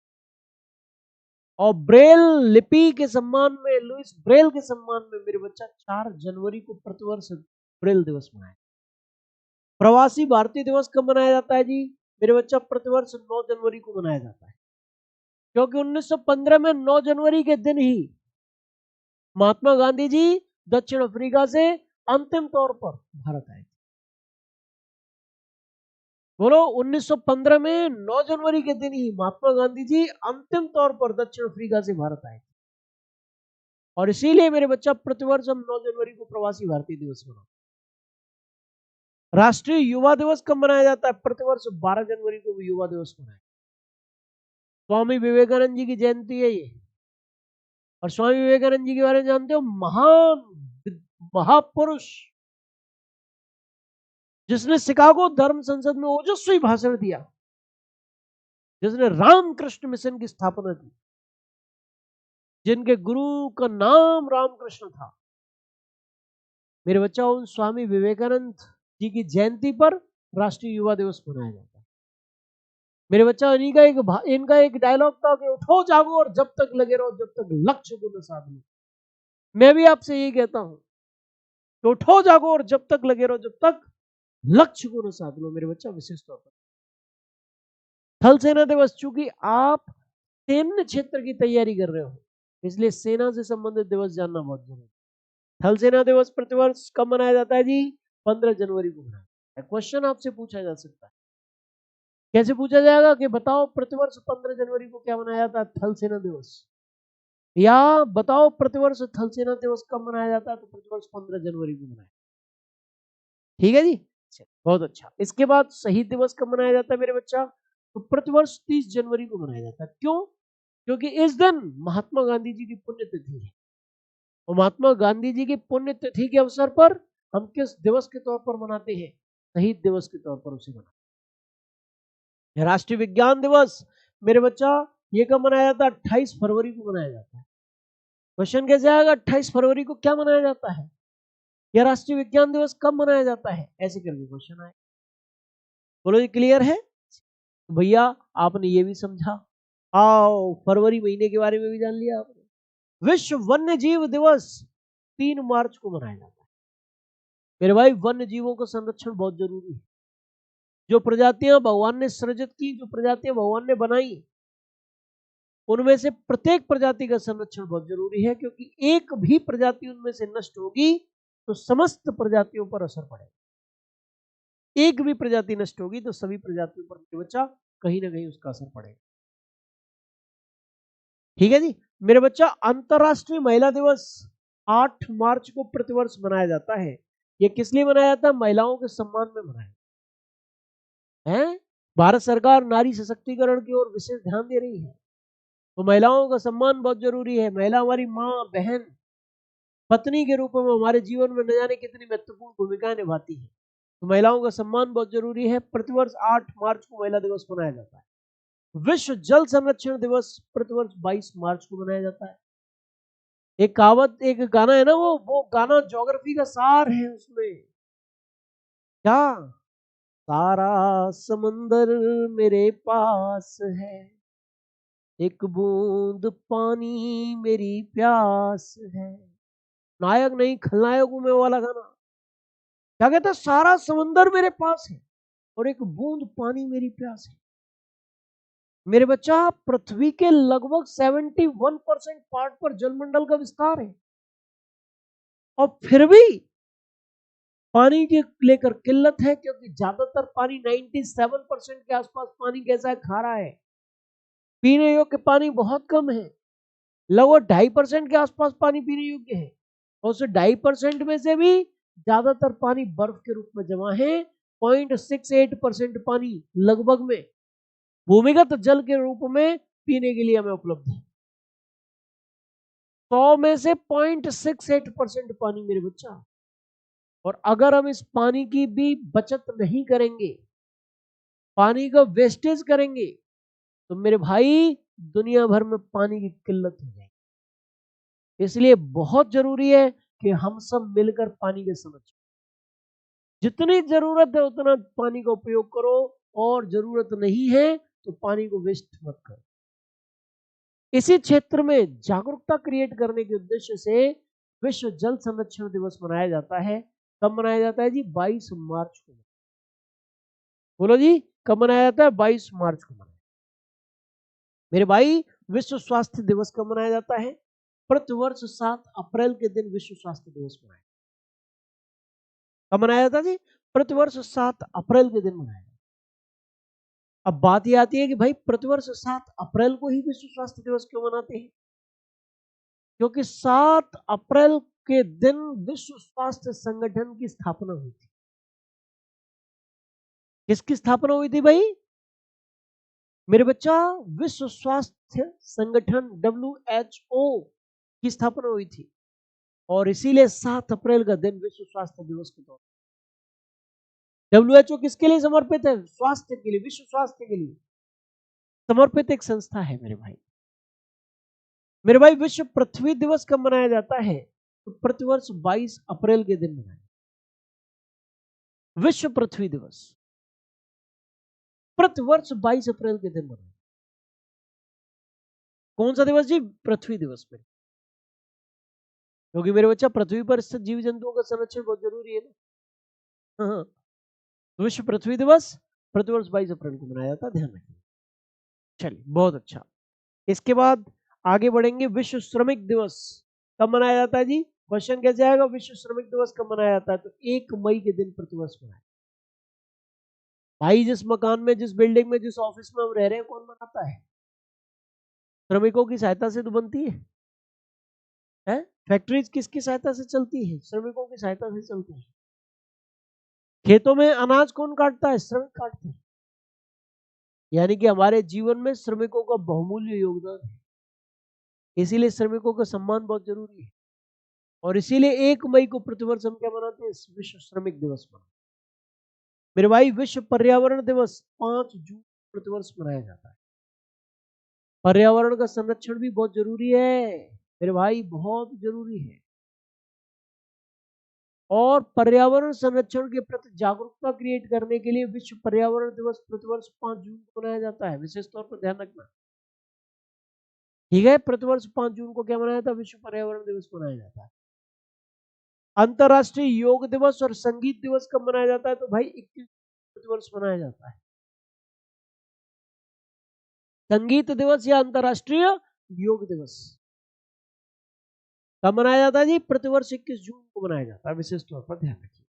और ब्रेल लिपि के सम्मान में, लुइस ब्रेल के सम्मान में मेरे बच्चा 4 जनवरी को प्रतिवर्ष ब्रेल दिवस मनाया। प्रवासी भारतीय दिवस कब मनाया जाता है जी? मेरे बच्चा प्रतिवर्ष 9 जनवरी को मनाया जाता है, क्योंकि 1915 में 9 जनवरी के दिन ही महात्मा गांधी जी दक्षिण अफ्रीका से अंतिम तौर पर भारत आए। बोलो, 1915 में 9 जनवरी के दिन ही महात्मा गांधी जी अंतिम तौर पर दक्षिण अफ्रीका से भारत आए। और इसीलिए मेरे बच्चा प्रतिवर्ष हम 9 जनवरी को प्रवासी भारतीय दिवस मनाते। राष्ट्रीय युवा दिवस कब मनाया जाता है? प्रतिवर्ष 12 जनवरी को युवा दिवस मनाया। स्वामी विवेकानंद जी की जयंती है ये। और स्वामी विवेकानंद जी के बारे में जानते हो? महान महापुरुष, जिसने शिकागो धर्म संसद में ओजस्वी भाषण दिया, जिसने रामकृष्ण मिशन की स्थापना की, जिनके गुरु का नाम रामकृष्ण था। मेरे बच्चा, उन स्वामी विवेकानंद जी की जयंती पर राष्ट्रीय युवा दिवस मनाया जाता है। मेरे बच्चा, इनका एक डायलॉग था कि उठो जागो और जब तक लगे रहो, जब तक लक्ष्य को न साध लो। मैं भी आपसे यही कहता हूं कि उठो जागो और जब तक लगे रहो, जब तक लक्ष्य को न साध लो। मेरे बच्चा, विशेष तौर पर थल सेना दिवस, चूंकि आप सैन्य क्षेत्र की तैयारी कर रहे हो, इसलिए सेना से संबंधित दिवस जानना बहुत जरूरी है। थल सेना दिवस प्रतिवर्ष कब मनाया जाता है जी? 15 जनवरी को मनाया जाता है। क्वेश्चन आपसे पूछा जा सकता है, कैसे पूछा जाएगा कि बताओ प्रतिवर्ष 15 जनवरी को क्या मनाया जाता है? थल सेना दिवस। या बताओ प्रतिवर्ष थल सेना दिवस कब मनाया जाता है? तो प्रतिवर्ष 15 जनवरी को मनाया। ठीक है जी, बहुत अच्छा। इसके बाद शहीद दिवस कब मनाया जाता है मेरे बच्चा? तो प्रतिवर्ष 30 जनवरी को मनाया जाता है। क्यों? क्योंकि इस दिन महात्मा गांधी जी की पुण्यतिथि है। और महात्मा गांधी जी की पुण्यतिथि के अवसर पर हम किस दिवस के तौर पर मनाते हैं? शहीद दिवस के तौर पर उसे मनाते हैं। राष्ट्रीय विज्ञान दिवस मेरे बच्चा, ये कब मनाया जाता है? 28 फरवरी को मनाया जाता है। क्वेश्चन कैसे आएगा? 28 फरवरी को क्या मनाया जाता है, या राष्ट्रीय विज्ञान दिवस कब मनाया जाता है? ऐसे करके क्वेश्चन आए। बोलो जी, क्लियर है? भैया आपने ये भी समझा आओ फरवरी महीने के बारे में भी जान लिया आपने। विश्व वन्य जीव दिवस 3 मार्च को मनाया जाता है। मेरे भाई वन्य जीवों का संरक्षण बहुत जरूरी है। जो प्रजातियां भगवान ने सृजित की, जो प्रजातियां भगवान ने बनाई, उनमें से प्रत्येक प्रजाति का संरक्षण बहुत जरूरी है, क्योंकि एक भी प्रजाति उनमें से नष्ट होगी तो समस्त प्रजातियों पर असर पड़ेगा। एक भी प्रजाति नष्ट होगी तो सभी प्रजातियों पर बच्चा कहीं ना कहीं उसका असर पड़ेगा। ठीक है जी मेरे बच्चा। अंतरराष्ट्रीय महिला दिवस 8 मार्च को प्रतिवर्ष मनाया जाता है। यह किस लिए मनाया जाता है? महिलाओं के सम्मान में मनाया है। भारत सरकार नारी सशक्तिकरण की ओर विशेष ध्यान दे रही है, तो महिलाओं का सम्मान बहुत जरूरी है। महिला हमारी माँ, बहन, पत्नी के रूप में हमारे जीवन में न जाने कितनी महत्वपूर्ण भूमिकाएं निभाती है। तो महिलाओं का सम्मान बहुत जरूरी है। प्रतिवर्ष 8 मार्च को महिला दिवस मनाया जाता है। विश्व जल संरक्षण दिवस प्रतिवर्ष 22 मार्च को मनाया जाता है। एक कहावत, एक गाना है ना, वो गाना ज्योग्राफी का सार है। उसमें क्या, सारा समंदर मेरे पास है, एक बूंद पानी मेरी प्यास है। नायक नहीं खलनायक हूं मैं वाला गाना। क्या कहता है? सारा समंदर मेरे पास है और एक बूंद पानी मेरी प्यास है। मेरे बच्चा, पृथ्वी के लगभग 71% पार्ट पर जलमंडल का विस्तार है, और फिर भी पानी की लेकर किल्लत है, क्योंकि ज्यादातर पानी 97% के आसपास पानी कैसा है? खारा है। पीने योग्य पानी बहुत कम है। लगभग 2.5% के आसपास पानी पीने योग्य है, और उस 2.5% में से भी ज्यादातर पानी बर्फ के रूप में जमा है। 0.68% पानी लगभग में भूमिगत जल के रूप में पीने के लिए हमें उपलब्ध है। 100 में से 0.68% पानी मेरे बच्चा। और अगर हम इस पानी की भी बचत नहीं करेंगे, पानी का वेस्टेज करेंगे, तो मेरे भाई दुनिया भर में पानी की किल्लत हो जाएगी। इसलिए बहुत जरूरी है कि हम सब मिलकर पानी के संरक्षण, जितनी जरूरत है उतना पानी का उपयोग करो, और जरूरत नहीं है तो पानी को वेस्ट मत करो। इसी क्षेत्र में जागरूकता क्रिएट करने के उद्देश्य से विश्व जल संरक्षण दिवस मनाया जाता है। कब मनाया जाता है जी? 22 मार्च को। बोलो जी, कब मनाया जाता है? 22 मार्च को मनाया। मेरे भाई, विश्व स्वास्थ्य दिवस कब मनाया जाता है? प्रतिवर्ष 7 अप्रैल के दिन विश्व स्वास्थ्य दिवस मनाया। कब मनाया जाता है जी? प्रतिवर्ष 7 अप्रैल के दिन मनाया। अब बात यह आती है कि भाई प्रतिवर्ष 7 अप्रैल को ही विश्व स्वास्थ्य दिवस क्यों मनाते हैं? क्योंकि 7 अप्रैल के दिन विश्व स्वास्थ्य संगठन की स्थापना हुई थी। किसकी स्थापना हुई थी भाई मेरे बच्चा? विश्व स्वास्थ्य संगठन WHO की स्थापना हुई थी, और इसीलिए 7 अप्रैल का दिन विश्व स्वास्थ्य दिवस के तौर पर। WHO किसके लिए समर्पित है? स्वास्थ्य के लिए, विश्व स्वास्थ्य के लिए समर्पित एक संस्था है मेरे भाई। मेरे भाई, विश्व पृथ्वी दिवस कब मनाया जाता है? तो प्रतिवर्ष 22 अप्रैल के दिन मनाया। विश्व पृथ्वी दिवस प्रतिवर्ष 22 अप्रैल के दिन मनाया। कौन सा दिवस जी? पृथ्वी दिवस में। क्योंकि मेरे बच्चा, पृथ्वी पर स्थित जीव जंतुओं का संरक्षण बहुत जरूरी है ना। हाँ। विश्व पृथ्वी दिवस प्रतिवर्ष 22 अप्रैल को मनाया जाता है, ध्यान रखिए। चलिए, बहुत अच्छा। इसके बाद आगे बढ़ेंगे। विश्व श्रमिक दिवस कब मनाया जाता है जी? क्वेश्चन कैसे आएगा? विश्व श्रमिक दिवस कब मनाया जाता है? तो 1 मई के दिन प्रतिवर्ष मनाया। भाई, जिस मकान में, जिस बिल्डिंग में, जिस ऑफिस में हम रह रहे हैं, कौन मनाता है? श्रमिकों की सहायता से तो बनती है? फैक्ट्रीज किसकी सहायता से चलती है? श्रमिकों की सहायता से चलती है। खेतों में अनाज कौन काटता है? श्रमिक काटते हैं। यानी कि हमारे जीवन में श्रमिकों का बहुमूल्य योगदान है। इसीलिए श्रमिकों का सम्मान बहुत जरूरी है, और इसीलिए 1 मई को प्रतिवर्ष हम क्या मनाते हैं? विश्व श्रमिक दिवस मनाते हैं। मेरे भाई, विश्व पर्यावरण दिवस 5 जून प्रतिवर्ष मनाया जाता है। पर्यावरण का संरक्षण भी बहुत जरूरी है मेरे भाई, बहुत जरूरी है। और पर्यावरण संरक्षण के प्रति जागरूकता क्रिएट करने के लिए विश्व पर्यावरण दिवस प्रतिवर्ष 5 जून को मनाया जाता है। विशेष तौर पर ध्यान रखना, ठीक है। प्रतिवर्ष 5 जून को क्या मनाया था? विश्व पर्यावरण दिवस मनाया जाता है। अंतरराष्ट्रीय योग दिवस और संगीत दिवस कब मनाया जाता है? तो भाई 21 प्रतिवर्ष मनाया जाता है। संगीत दिवस या अंतरराष्ट्रीय योग दिवस कब मनाया जाता है जी? प्रतिवर्ष 21 जून को मनाया जाता है। विशेष तौर पर ध्यान रखिए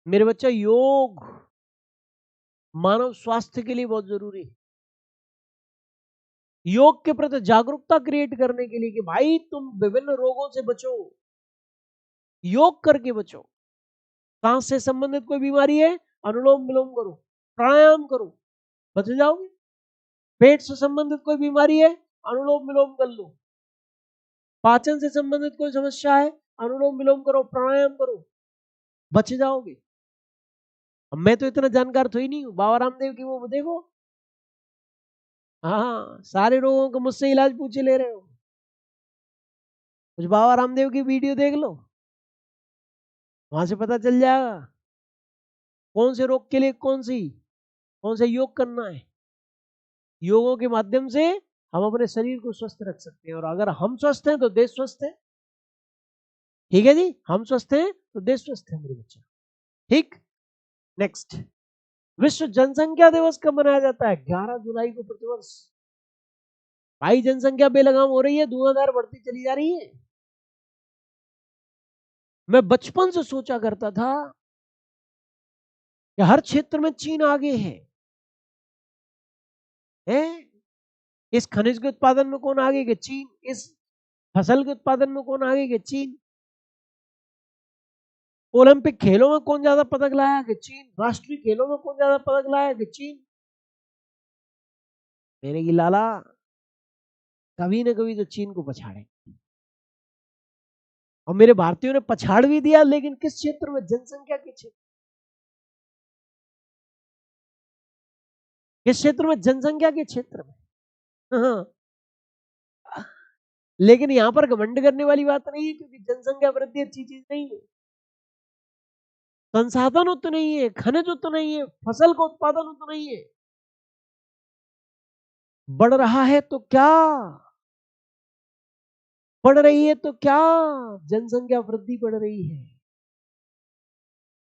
मेरे बच्चा, योग मानव स्वास्थ्य के लिए बहुत जरूरी है। योग के प्रति जागरूकता क्रिएट करने के लिए कि भाई तुम विभिन्न रोगों से बचो, योग करके बचो। सांस से संबंधित कोई बीमारी है, अनुलोम विलोम करो, प्राणायाम करो, बच जाओगे। पेट से संबंधित कोई बीमारी है, अनुलोम विलोम कर लो। पाचन से संबंधित कोई समस्या है, अनुलोम विलोम करो, प्राणायाम करो, बच जाओगे। अब मैं तो इतना जानकार तो ही नहीं हूँ, बाबा रामदेव की वो देखो, हाँ सारे रोगों का मुझसे इलाज पूछे ले रहे हो। कुछ बाबा रामदेव की वीडियो देख लो, वहां से पता चल जाएगा कौन से रोग के लिए कौन से योग करना है। योगों के माध्यम से हम अपने शरीर को स्वस्थ रख सकते हैं, और अगर हम स्वस्थ हैं तो देश स्वस्थ है। ठीक है जी, हम स्वस्थ हैं तो देश स्वस्थ है मेरे बच्चे। ठीक, नेक्स्ट, विश्व जनसंख्या दिवस कब मनाया जाता है? 11 जुलाई को प्रतिवर्ष। भाई जनसंख्या बेलगाम हो रही है, धुआंधार बढ़ती चली जा रही है। मैं बचपन से सोचा करता था कि हर क्षेत्र में चीन आगे है। इस खनिज के उत्पादन में कौन आगे? चीन। इस फसल के उत्पादन में कौन आगे? चीन। ओलंपिक खेलों में कौन ज्यादा पदक लाया? चीन। राष्ट्रीय खेलों में कौन ज्यादा पदक लाया? चीन। मेरे की लाला कभी ना कभी तो चीन को पछाड़े, और मेरे भारतीयों ने पछाड़ भी दिया, लेकिन किस क्षेत्र में? जनसंख्या के क्षेत्र। किस क्षेत्र में? जनसंख्या के क्षेत्र में। हाँ। लेकिन यहां पर घमंड करने वाली बात नहीं है, क्योंकि जनसंख्या वृद्धि अच्छी चीज नहीं है। संसाधन उतना नहीं है, खनिज उतना नहीं है, फसल का उत्पादन उतना नहीं है। बढ़ रहा है तो क्या? बढ़ रही है तो क्या? जनसंख्या वृद्धि बढ़ रही है।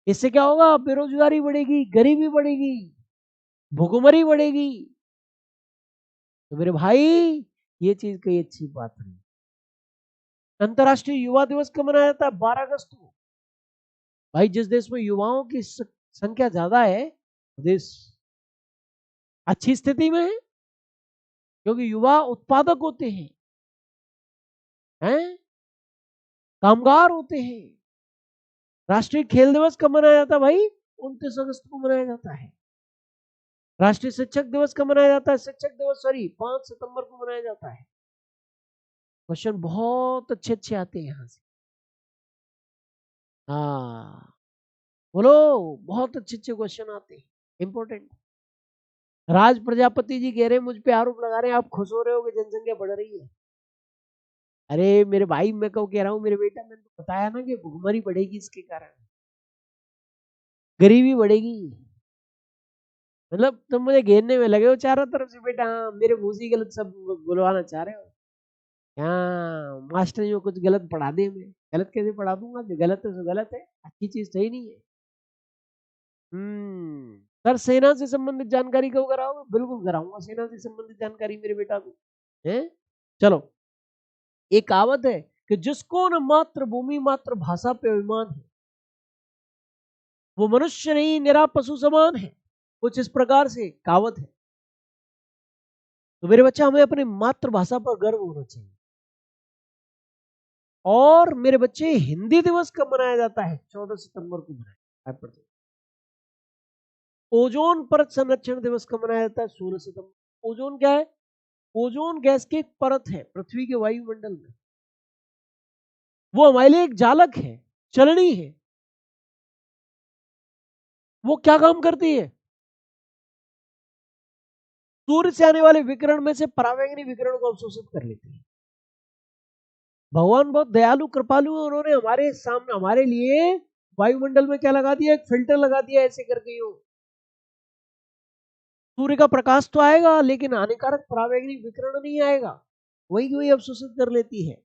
इससे क्या होगा? बेरोजगारी बढ़ेगी, गरीबी बढ़ेगी, भुखमरी बढ़ेगी। तो मेरे भाई ये चीज कोई अच्छी बात नहीं। अंतर्राष्ट्रीय युवा दिवस कब मनाया जाता है? 12 अगस्त को। भाई जिस देश में युवाओं की संख्या ज्यादा है, देश अच्छी स्थिति में है, क्योंकि युवा उत्पादक होते हैं, कामगार होते हैं। राष्ट्रीय खेल दिवस कब मनाया जाता है? भाई 29 अगस्त को मनाया जाता है। राष्ट्रीय शिक्षक दिवस कब मनाया जाता है? 5 सितंबर को मनाया जाता है। क्वेश्चन बहुत अच्छे अच्छे आते हैं यहाँ से। हाँ बोलो, बहुत अच्छे अच्छे क्वेश्चन आते हैं, इंपॉर्टेंट। राज प्रजापति जी कह रहे हैं, मुझ पे आरोप लगा रहे हैं, आप खुश हो रहे हो कि जनसंख्या बढ़ रही है। अरे मेरे भाई, मैं कह रहा हूँ मेरे बेटा, मैंने तो बताया ना कि भुखमरी बढ़ेगी, इसके कारण गरीबी बढ़ेगी। मतलब तुम मुझे घेरने में लगे हो चारों तरफ से बेटा। हाँ, मेरे मुंह से गलत सब बुलवाना चाह रहे हो। हाँ, मास्टर जो कुछ गलत पढ़ा दे, मैं गलत कैसे पढ़ा दूंगा? जो गलत है सो गलत है, अच्छी चीज सही नहीं है। सर सेना से संबंधित जानकारी कब कराओगे? बिल्कुल कराऊंगा सेना से संबंधित जानकारी मेरे बेटा को। है चलो, एक कहावत है कि जिसको न मातृभूमि मातृभाषा पे अभिमान है, वो मनुष्य नहीं निरा पशु समान है। कुछ इस प्रकार से कहावत है। तो मेरे बच्चा, हमें अपनी मातृभाषा पर गर्व होना चाहिए। और मेरे बच्चे, हिंदी दिवस कब मनाया जाता है? 14 सितंबर को मनाया जाता है। ओजोन परत संरक्षण दिवस कब मनाया जाता है? 16 सितंबर। ओजोन क्या है? ओजोन गैस की एक परत है पृथ्वी के वायुमंडल में। वो हमारे लिए एक जालक है, चलनी है। वो क्या काम करती है? सूर्य से आने वाले विकिरण में से परावैंगनी विकिरण को अवशोषित कर लेती है। भगवान बहुत दयालु कृपालु है, उन्होंने हमारे सामने, हमारे लिए वायुमंडल में क्या लगा दिया? एक फिल्टर लगा दिया, ऐसे करके यूं सूर्य का प्रकाश तो आएगा लेकिन हानिकारक परावैंगनिक विकिरण नहीं आएगा, वही की वही अवशोषित कर लेती है।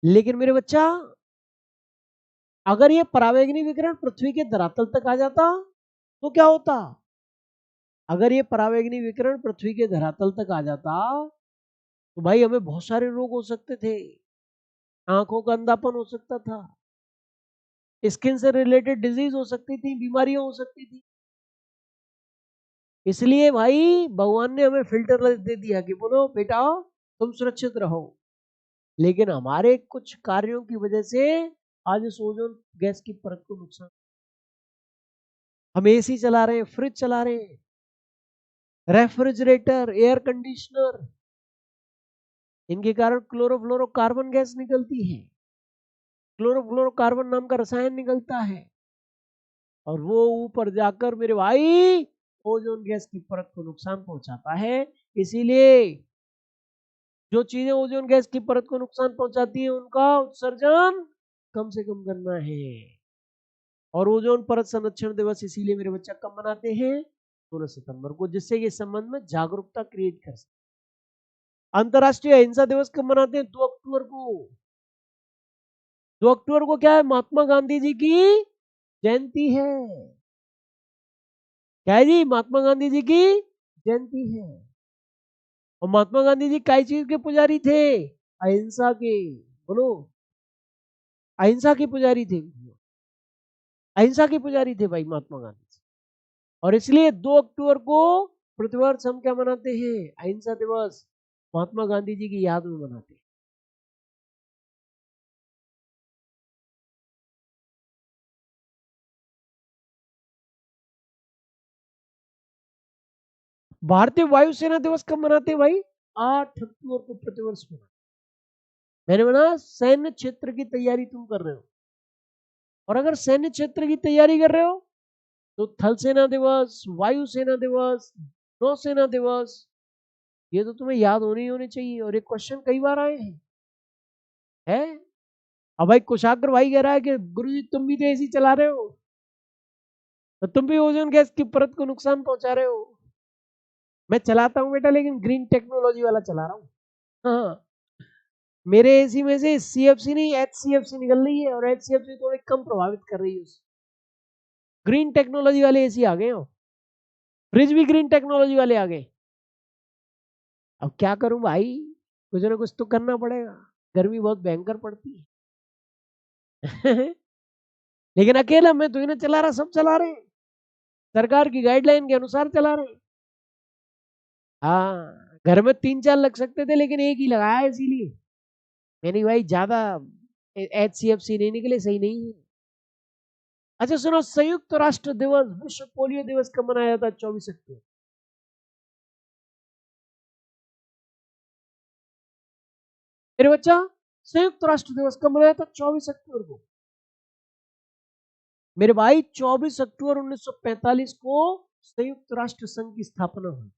लेकिन मेरे बच्चा, अगर ये परावैंगनिक विकिरण पृथ्वी के धरातल तक आ जाता तो क्या होता? अगर ये परावैंगनिक विकिरण पृथ्वी के धरातल तक आ जाता तो भाई हमें बहुत सारे रोग हो सकते थे। आंखों का अंधापन हो सकता था, स्किन से रिलेटेड डिजीज हो सकती थी, बीमारियां हो सकती थी। इसलिए भाई भगवान ने हमें फिल्टर दे दिया कि बोलो बेटा तुम सुरक्षित रहो। लेकिन हमारे कुछ कार्यों की वजह से आज इस ओजोन गैस की परत को नुकसान। हम एसी चला रहे हैं, फ्रिज चला रहे हैं, रेफ्रिजरेटर, एयर कंडीशनर, इनके कारण क्लोरोफ्लोरोकार्बन गैस निकलती है। क्लोरोफ्लोरोकार्बन नाम का रसायन निकलता है और वो ऊपर जाकर मेरे भाई ओजोन गैस की परत को नुकसान पहुंचाता है। इसीलिए जो चीजें ओजोन गैस की परत को नुकसान पहुंचाती है उनका उत्सर्जन कम से कम करना है। और ओजोन परत संरक्षण दिवस इसीलिए मेरे बच्चा कब मनाते हैं? 16 सितंबर को, जिससे ये संबंध में जागरूकता क्रिएट कर सके। अंतरराष्ट्रीय अहिंसा दिवस कब मनाते हैं? 2 अक्टूबर को। 2 अक्टूबर को क्या है? महात्मा गांधी जी की जयंती है। क्या है जी? महात्मा गांधी जी की जयंती है। और महात्मा गांधी जी कई चीज के पुजारी थे? अहिंसा के। बोलो, अहिंसा के पुजारी थे। अहिंसा के पुजारी थे भाई महात्मा गांधी जी। और इसलिए 2 अक्टूबर को प्रतिवर्ष हम क्या मनाते हैं? अहिंसा दिवस। महात्मा गांधी जी की याद में मनाते हैं। भारतीय वायुसेना दिवस कब मनाते हैं भाई? 8 अक्टूबर को प्रतिवर्ष मनाते। मैंने बोला सैन्य क्षेत्र की तैयारी तुम कर रहे हो, और अगर सैन्य क्षेत्र की तैयारी कर रहे हो तो थल सेना दिवस, वायुसेना दिवस, नौसेना दिवस, ये तो तुम्हें याद होने चाहिए। और एक क्वेश्चन कई बार आए हैं। अब भाई कुशाग्र भाई कह रहा है कि गुरुजी तुम भी तो एसी चला रहे हो, तो तुम भी ओजोन गैस की परत को नुकसान पहुंचा रहे हो। मैं चलाता हूँ बेटा, लेकिन ग्रीन टेक्नोलॉजी वाला चला रहा हूँ। हाँ, मेरे एसी में से सीएफसी नहीं एचसीएफसी निकल रही है, और एचसीएफसी थोड़ी कम प्रभावित कर रही है। ग्रीन टेक्नोलॉजी वाले एसी आ गए हो, फ्रिज भी ग्रीन टेक्नोलॉजी वाले आ गए। अब क्या करूं भाई, कुछ ना कुछ तो करना पड़ेगा, गर्मी बहुत भयंकर पड़ती है। लेकिन अकेला मैं तो इन्हें चला रहा, सब चला रहे हैं, सरकार की गाइडलाइन के अनुसार चला रहे हैं। हाँ, घर में 3-4 लग सकते थे लेकिन एक ही लगाया, इसीलिए मैंने भाई ज्यादा एचसीएफसी नहीं निकले, सही नहीं है। अच्छा सुनो, संयुक्त राष्ट्र दिवस, विश्व पोलियो दिवस कब मनाया जाता है? 24 अक्टूबर। मेरे बच्चा, संयुक्त राष्ट्र दिवस कब मनाया था? 24 अक्टूबर को। मेरे भाई 24 अक्टूबर 1945 को संयुक्त राष्ट्र संघ की स्थापना हुई।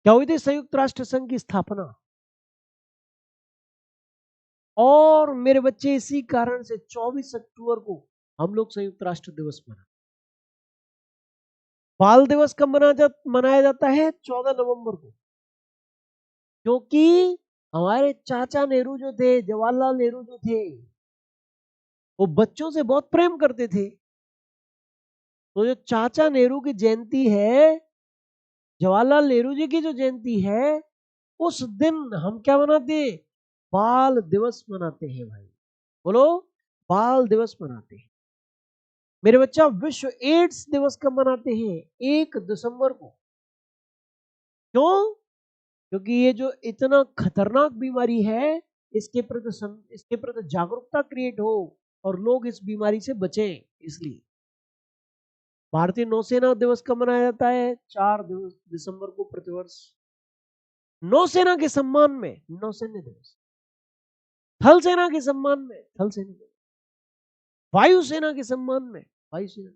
क्या हुई थी? संयुक्त राष्ट्र संघ की स्थापना। और मेरे बच्चे इसी कारण से 24 अक्टूबर को हम लोग संयुक्त राष्ट्र दिवस मनाते। बाल दिवस कब मनाया जाता है? 14 नवंबर को। क्योंकि हमारे चाचा नेहरू जो थे, जवाहरलाल नेहरू जो थे, वो बच्चों से बहुत प्रेम करते थे। तो जो चाचा नेहरू की जयंती है, जवाहरलाल नेहरू जी की जो जयंती है, उस दिन हम क्या मनाते हैं? बाल दिवस मनाते हैं भाई। बोलो, बाल दिवस मनाते हैं। मेरे बच्चा, विश्व एड्स दिवस कब मनाते हैं? 1 दिसंबर को। क्यों? क्योंकि ये जो इतना खतरनाक बीमारी है, इसके प्रति जागरूकता क्रिएट हो और लोग इस बीमारी से बचें, इसलिए। भारतीय नौसेना दिवस कब मनाया जाता है? 4 दिसंबर को प्रतिवर्ष। नौसेना के सम्मान में नौसैन्य दिवस, थल सेना के सम्मान में थल सेना दिवस, वायुसेना के सम्मान में वायुसेना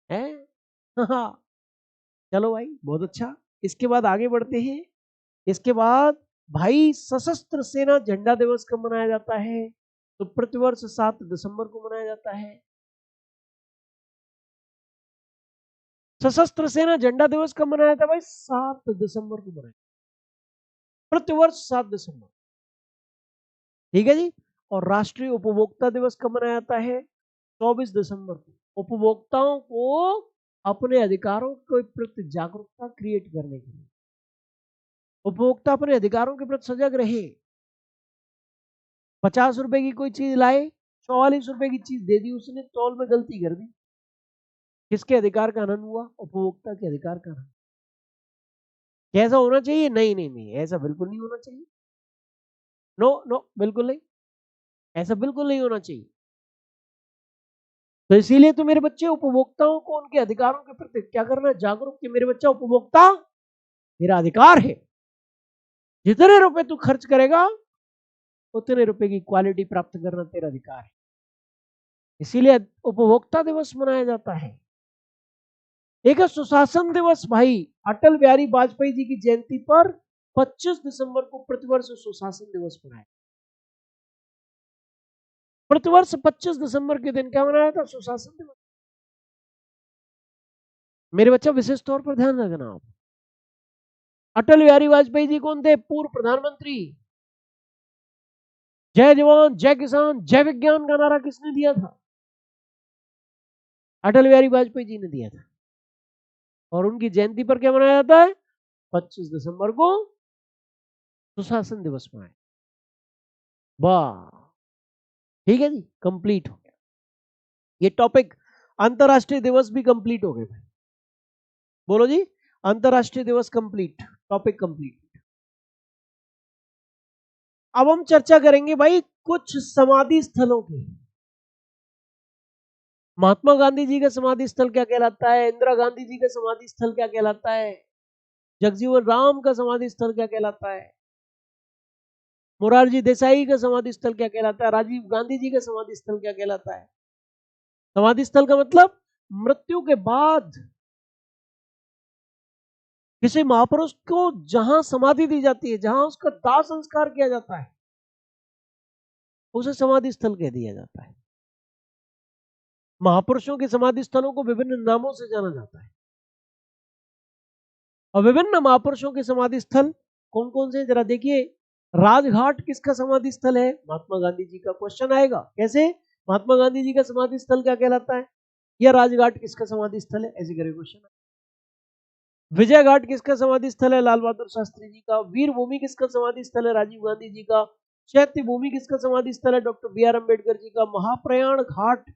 है। हाँ, चलो भाई, बहुत अच्छा। इसके बाद आगे बढ़ते हैं। इसके बाद भाई सशस्त्र सेना झंडा दिवस कब मनाया जाता है? तो प्रतिवर्ष 7 दिसंबर को मनाया जाता है। सशस्त्र सेना झंडा दिवस कब मनाया था भाई? 7 दिसंबर को मनाया, प्रतिवर्ष 7 दिसंबर। ठीक है जी। और राष्ट्रीय उपभोक्ता दिवस कब मनाया जाता है? 24 दिसंबर को। उपभोक्ताओं को अपने अधिकारों के प्रति जागरूकता क्रिएट करने के लिए, उपभोक्ता अपने अधिकारों के प्रति सजग रहे। 50 रुपए की कोई चीज लाए, 44 रुपए की चीज दे दी उसने, तौल में गलती कर दी, किसके अधिकार का हनन हुआ? उपभोक्ता के अधिकार का हनन। कैसा होना चाहिए? नहीं नहीं नहीं, ऐसा बिल्कुल नहीं होना चाहिए। नो नो, बिल्कुल नहीं, ऐसा बिल्कुल नहीं होना चाहिए। तो इसीलिए तो मेरे बच्चे, उपभोक्ताओं को उनके अधिकारों के प्रति क्या करना? जागरूक। कि मेरे बच्चा, उपभोक्ता मेरा अधिकार है, जितने रुपए तू खर्च करेगा उतने रुपए की क्वालिटी प्राप्त करना तेरा अधिकार है। इसीलिए उपभोक्ता दिवस मनाया जाता है। एक है सुशासन दिवस भाई। अटल बिहारी वाजपेयी जी की जयंती पर 25 दिसंबर को प्रतिवर्ष सुशासन दिवस मनाया। प्रतिवर्ष 25 दिसंबर के दिन क्या मनाया था? सुशासन दिवस। मेरे बच्चा विशेष तौर पर ध्यान रखना आप। अटल बिहारी वाजपेयी जी कौन थे? पूर्व प्रधानमंत्री। जय जवान जय किसान जय विज्ञान का नारा किसने दिया था? अटल बिहारी वाजपेयी जी ने दिया था। और उनकी जयंती पर क्या मनाया जाता है? 25 दिसंबर को सुशासन दिवस मनाया। वाह, ठीक है जी, कंप्लीट हो गया ये टॉपिक। अंतरराष्ट्रीय दिवस भी कंप्लीट हो गए भाई। बोलो जी, अंतरराष्ट्रीय दिवस कंप्लीट, टॉपिक कंप्लीट। अब हम चर्चा करेंगे भाई कुछ समाधि स्थलों की। महात्मा गांधी जी का समाधि स्थल क्या कहलाता है? इंदिरा गांधी जी का समाधि स्थल क्या कहलाता है? जगजीवन राम का समाधि स्थल क्या कहलाता है? मोरारजी देसाई का समाधि स्थल क्या कहलाता है? राजीव गांधी जी का समाधि स्थल क्या कहलाता है? समाधि स्थल का मतलब मृत्यु के बाद किसी महापुरुष को जहां समाधि दी जाती है, जहां उसका दाह संस्कार किया जाता है, उसे समाधि स्थल कह दिया जाता है। महापुरुषों के समाधि स्थलों को विभिन्न नामों से जाना जाता है। और विभिन्न महापुरुषों के समाधि स्थल कौन कौन से, जरा देखिए। राजघाट किसका समाधि स्थल है? महात्मा गांधी जी का। क्वेश्चन आएगा कैसे? महात्मा गांधी जी का समाधि स्थल क्या कहलाता है, या राजघाट किसका समाधि स्थल है, ऐसे करके क्वेश्चन। विजय घाट किसका समाधि स्थल है? लाल बहादुर शास्त्री जी का। वीर भूमि किसका समाधि स्थल है? राजीव गांधी जी का। चैत्य भूमि किसका समाधि स्थल है? Doctor B R Ambedkar ji का। महाप्रयाण घाट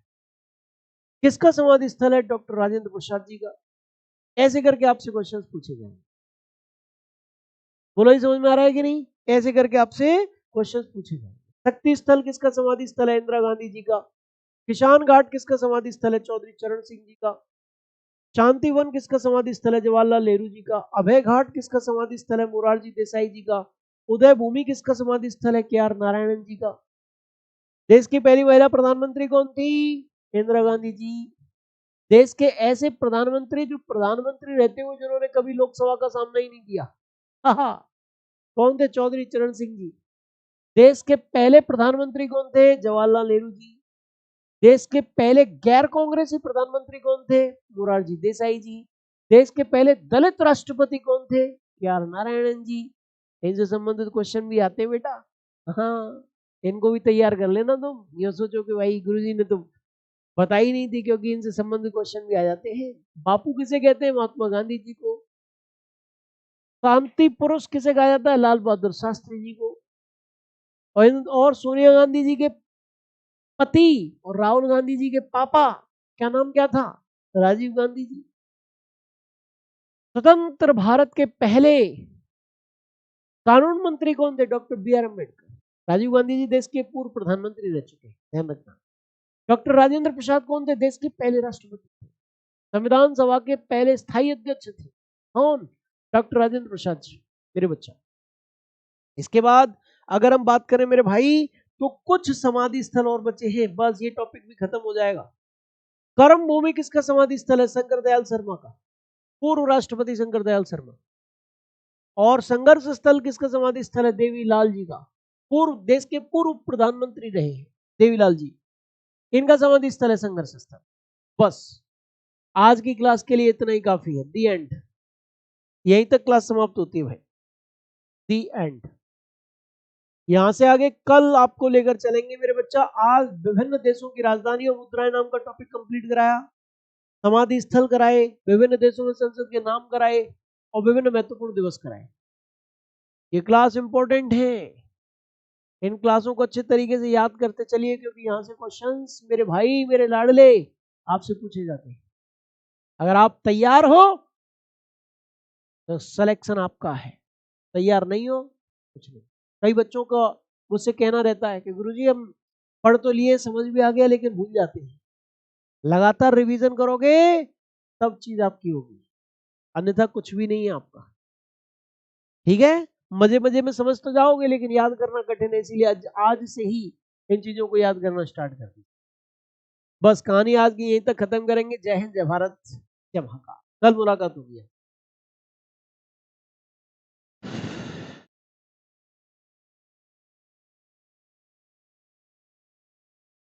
किसका समाधि स्थल है? डॉक्टर राजेंद्र प्रसाद जी का। ऐसे करके आपसे क्वेश्चन पूछे जाएंगे। बोलो, ही समझ में आ रहा है कि नहीं? ऐसे करके आपसे क्वेश्चन पूछे जाएंगे। शक्ति स्थल किसका समाधि स्थल है? इंदिरा गांधी जी का। किसान घाट किसका समाधि स्थल है? चौधरी चरण सिंह जी का। शांतिवन किसका समाधि स्थल है? जवाहरलाल नेहरू जी का। अभय घाट किसका समाधि स्थल है? मोरारजी देसाई जी का। उदय भूमि किसका समाधि स्थल है? के आर नारायणन जी का। देश की पहली महिला प्रधानमंत्री कौन थी? इंदिरा गांधी जी। देश के ऐसे प्रधानमंत्री जो प्रधानमंत्री रहते हुए जिन्होंने कभी लोकसभा का सामना ही नहीं किया, कौन थे? चौधरी चरण सिंह जी। देश के पहले प्रधानमंत्री कौन थे? जवाहरलाल नेहरू जी। देश के पहले गैर कांग्रेसी प्रधानमंत्री कौन थे? मोरारजी देसाई जी। देश के पहले दलित राष्ट्रपति कौन थे? के आर नारायणन जी। इनसे संबंधित क्वेश्चन भी आते हैं बेटा, हाँ, इनको भी तैयार कर लेना तुम। ये सोचो कि भाई गुरुजी ने तो बताई नहीं थी, क्योंकि इनसे संबंधित क्वेश्चन भी आ जाते हैं। बापू किसे कहते हैं? महात्मा गांधी जी को। शांति पुरुष किसे कहा जाता है? लाल बहादुर शास्त्री जी को। और सोनिया गांधी जी के पति और राहुल गांधी जी के पापा, क्या नाम क्या था? राजीव गांधी जी। स्वतंत्र भारत के पहले कानून मंत्री कौन थे? Doctor B R Ambedkar. Rajiv Gandhi ji देश के पूर्व प्रधानमंत्री रह चुके हैं, ध्यान रखना। डॉक्टर राजेंद्र प्रसाद कौन थे? देश के पहले राष्ट्रपति थे, संविधान सभा के पहले स्थायी अध्यक्ष थे। कौन? डॉक्टर राजेंद्र प्रसाद जी, मेरे बच्चा। इसके बाद अगर हम बात करें मेरे भाई, तो कुछ समाधि स्थल और बचे हैं, बस ये टॉपिक भी खत्म हो जाएगा। कर्म भूमि किसका समाधि स्थल है? शंकर दयाल शर्मा का, पूर्व राष्ट्रपति शंकर दयाल शर्मा। और संघर्ष स्थल किसका समाधि स्थल है? देवीलाल जी का, पूर्व देश के पूर्व प्रधानमंत्री रहे हैं देवीलाल जी, इनका समाधि स्थल है संघर्ष स्थल। बस आज की क्लास के लिए इतना ही काफी है। दी एंड। यहीं तक क्लास समाप्त होती है भाई। दी एंड। यहां से आगे कल आपको लेकर चलेंगे मेरे बच्चा। आज विभिन्न देशों की राजधानी और मुद्राएं नाम का टॉपिक कंप्लीट कराया, समाधि स्थल कराए, विभिन्न देशों में संसद के नाम कराए और विभिन्न महत्वपूर्ण दिवस कराए। ये क्लास इंपॉर्टेंट है, इन क्लासों को अच्छे तरीके से याद करते चलिए, क्योंकि यहाँ से क्वेश्चंस मेरे भाई मेरे लाडले आपसे पूछे जाते हैं। अगर आप तैयार हो तो सिलेक्शन आपका है, तैयार नहीं हो कुछ नहीं। कई बच्चों का मुझसे कहना रहता है कि गुरुजी हम पढ़ तो लिए, समझ भी आ गया, लेकिन भूल जाते हैं। लगातार रिवीजन करोगे तब चीज आपकी होगी, अन्यथा कुछ भी नहीं है आपका। ठीक है, मजे मजे में समझ तो जाओगे लेकिन याद करना कठिन है, इसीलिए आज से ही इन चीजों को याद करना स्टार्ट कर दीजिए। बस कहानी आज की यहीं तक खत्म करेंगे। जय हिंद, जय भारत, जय महाकाल। कल मुलाकात होगी।